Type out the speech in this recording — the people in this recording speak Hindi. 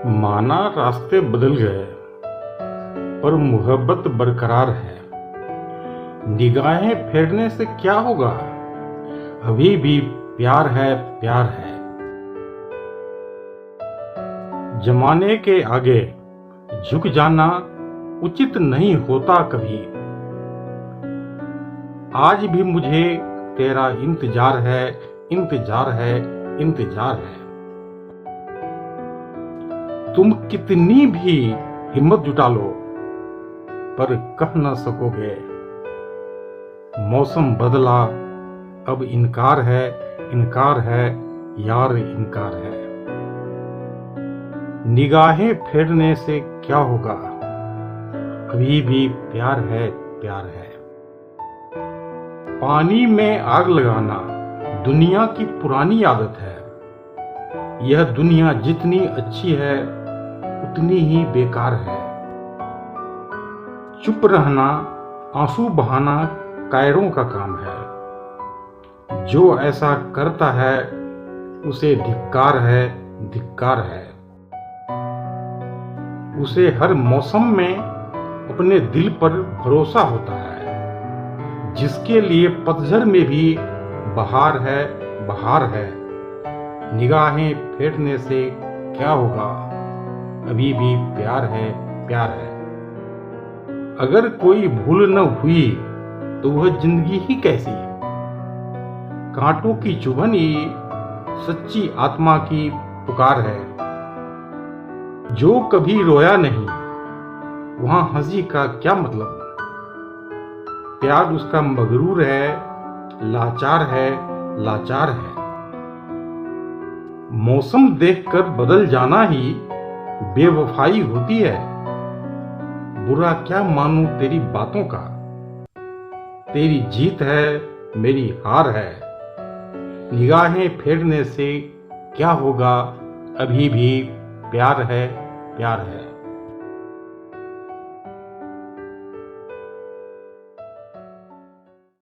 माना रास्ते बदल गए पर मोहब्बत बरकरार है। निगाहें फेरने से क्या होगा, अभी भी प्यार है, प्यार है। जमाने के आगे झुक जाना उचित नहीं होता कभी। आज भी मुझे तेरा इंतजार है, इंतजार है, इंतजार है। तुम कितनी भी हिम्मत जुटा लो पर कह न सकोगे। मौसम बदला, अब इनकार है, इनकार है यार, इनकार है। निगाहें फेरने से क्या होगा, अभी भी प्यार है, प्यार है। पानी में आग लगाना दुनिया की पुरानी आदत है। यह दुनिया जितनी अच्छी है उतनी ही बेकार है। चुप रहना, आंसू बहाना कायरों का काम है। जो ऐसा करता है उसे धिक्कार है, धिक्कार है। उसे हर मौसम में अपने दिल पर भरोसा होता है। जिसके लिए पतझड़ में भी बहार है, बहार है। निगाहें फेरने से क्या होगा, अभी भी प्यार है, प्यार है। अगर कोई भूल न हुई तो वह जिंदगी ही कैसी। कांटों की चुभन ही सच्ची आत्मा की पुकार है। जो कभी रोया नहीं वहां हंसी का क्या मतलब। प्यार उसका मगरूर है, लाचार है, लाचार है। मौसम देखकर बदल जाना ही बेवफाई होती है। बुरा क्या मानूं तेरी बातों का। तेरी जीत है, मेरी हार है। निगाहें फेरने से क्या होगा, अभी भी प्यार है, प्यार है।